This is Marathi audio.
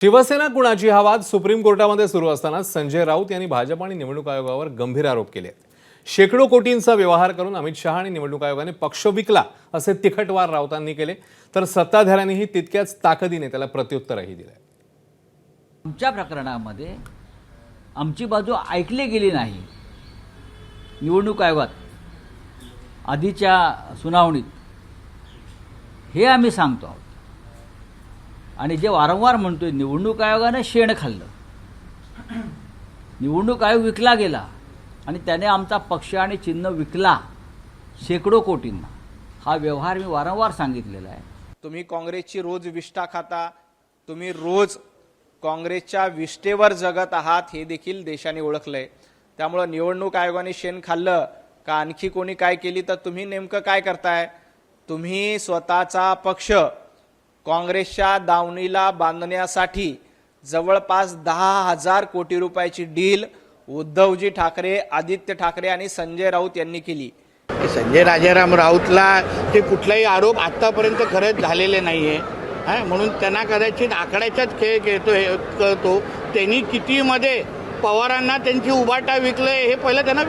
शिवसेना कुणाची हा वाद सुप्रीम कोर्टामध्ये सुरू असताना संजय राऊत यांनी भाजप आणि निवडणूक आयोगावर गंभीर आरोप केले आहेत। शेकडो कोटींचा व्यवहार करून अमित शहा आणि निवडणूक आयोगाने पक्ष विकला असे तिखट वार राऊतांनी केले, तर सत्ताधाऱ्यांनीही तितक्याच ताकदीने त्याला प्रत्युत्तरही दिले। आमच्या प्रकरणामध्ये आमची बाजू ऐकली गेली नाही। निवडणूक आयोगात आधीच्या सुनावणीत हे आम्ही सांगतो आहोत। आणि जे वारंवार म्हणतोय निवडणूक आयोगाने शेण खाल्लं, निवडणूक आयोग विकला गेला आणि त्याने आमचा पक्ष आणि चिन्ह विकला शेकडो कोटींना, हा व्यवहार मी वारंवार सांगितलेला आहे। तुम्ही काँग्रेसची रोज विष्ठा खाता, तुम्ही रोज काँग्रेसच्या विष्ठेवर जगत आहात हे देखील देशाने ओळखलंय। त्यामुळे निवडणूक आयोगाने शेण खाल्लं का आणखी कोणी काय केली तर तुम्ही नेमकं काय करताय? तुम्ही स्वतःचा पक्ष काँग्रेसच्या दावणीला बांधण्यासाठी जवळपास 10,000 कोटी रुपयाची डील उद्धवजी ठाकरे, आदित्य ठाकरे आणि संजय राऊत यांनी केली। संजय राजाराम राऊतला ते कुठलाही आरोप आतापर्यंत खरंच झालेले नाहीये, म्हणून त्यांना कदाचित आकड्याचाच खेळ कळतो। त्यांनी कितीमध्ये पवारांना त्यांची उभाटा विकलंय हे पहिलं त्यांना